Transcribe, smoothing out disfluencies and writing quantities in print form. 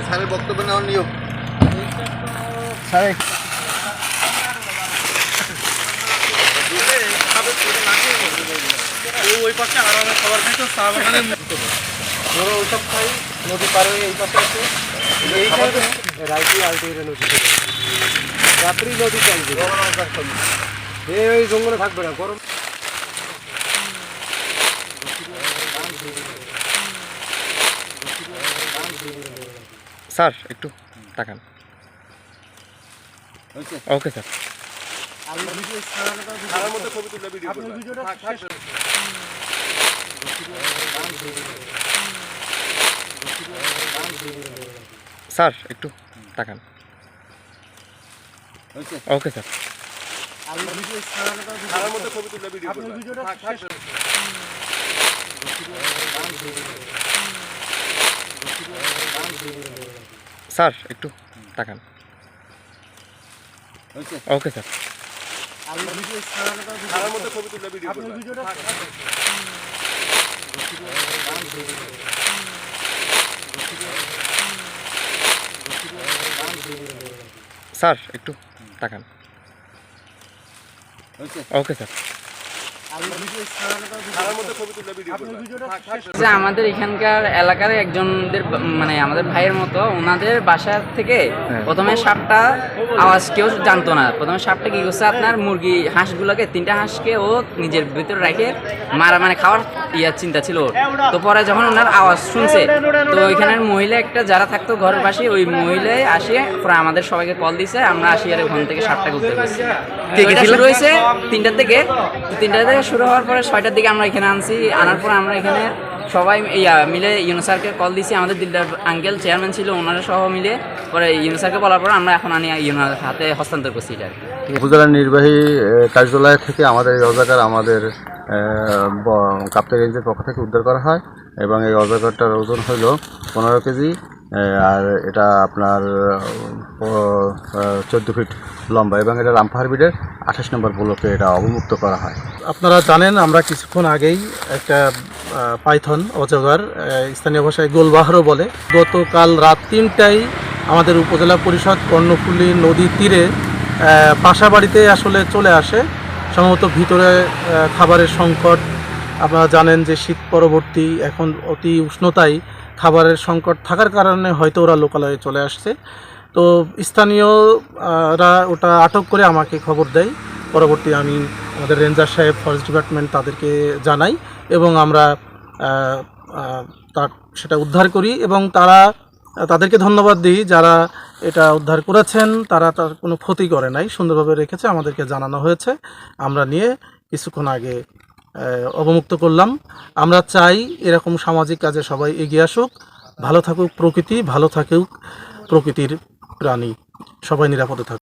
স্যারের বক্তব্য নেওয়ার নিয়ম স্যার ওই পাশে আর অনেক খাবার খাইতো চা বাগানে ধরো ওইসব খাই নদী পার হয়ে এই পাশে আছে এইখানে রাইটি আলটিরে নদী রাত্রি নদী চলবে এই জঙ্গলে থাকবে না গরম স্যার একটু তাকান ওকে স্যার স্যার একটু তাকান ওকে স্যার স্যার একটু তাকান ওকে স্যার স্যার একটু তাকান ওকে স্যার যে আমাদের এখানকার এলাকার একজনদের মানে আমাদের ভাইয়ের মতো ওনাদের বাসা থেকে প্রথমে সাপটা আওয়াজ কেউ জানতো না। প্রথমে সাপটা কি করছে আপনার মুরগি হাঁসগুলোকে 3টা হাঁসকে ও নিজের ভিতরে রেখে মানে খাওয়ার চিন্তা ছিল ওর। তো পরে যখন ওনার আওয়াজ শুনছে তো ওইখানের মহিলা একটা যারা থাকতো ঘরের পাশে ওই মহিলায় আসিয়ে পরে আমাদের সবাইকে কল দিছে, আমরা আসি আর ওখান থেকে সাপটা করতে পারছি। শুরু হয়েছে 3টার থেকে, 3টার থেকে শুরু হওয়ার পরে 6টার দিকে আমরা এখানে আনছি। আনার পরে আমরা এখানে সবাই মিলে ইউনুস স্যারকে কল দিছি, আমাদের দিলদার আঙ্কেল চেয়ারম্যান ছিল ওনারা সহ মিলে পরে ইউনুস স্যারকে বলার পর আমরা এখন আনি ইউনুস হাতে হস্তান্তর করছি। এটা উপজেলা নির্বাহী কার্যালয় থেকে আমাদের এই অজাগার আমাদের কাপ্তাগঞ্জের পক্ষ থেকে উদ্ধার করা হয় এবং এই অজাগারটার ওজন হইল 15 কেজি আর এটা আপনার 14 ফিট লম্বা এবং এটা রামপাহাড় বিডের 28 নম্বর ব্লকে এটা অবমুক্ত করা হয়। আপনারা জানেন আমরা কিছুক্ষণ আগেই একটা পাইথন অজগর, স্থানীয় ভাষায় গোলবাহারও বলে, গতকাল রাত 3টায় আমাদের উপজেলা পরিষদ কর্ণফুলী নদীর তীরে বাসাবাড়িতে আসলে চলে আসে। সম্ভবত ভিতরে খাবারের সংকট, আপনারা জানেন যে শীত পরবর্তী এখন অতি উষ্ণতায় খাবারের সংকট থাকার কারণে হয়তো ওরা লোকালয়ে চলে আসছে। তো স্থানীয়রা ওটা আটক করে আমাকে খবর দেয়। পরবর্তী আমি আমাদের রেঞ্জার সাহেব, ফরেস্ট ডিপার্টমেন্ট তাদেরকে জানাই এবং আমরা সেটা উদ্ধার করি এবং তাদেরকে ধন্যবাদ দিই যারা এটা উদ্ধার করেছেন। তার কোনো ক্ষতি করে নাই, সুন্দরভাবে রেখেছে, আমাদেরকে জানানো হয়েছে, আমরা নিয়ে কিছুক্ষণ আগে অবমুক্ত করলাম। আমরা চাই এরকম সামাজিক কাজে সবাই এগিয়ে আসুক, ভালো থাকুক প্রকৃতি, ভালো থাকুক প্রকৃতির প্রাণী, সবাই নিরাপদে থাকুক।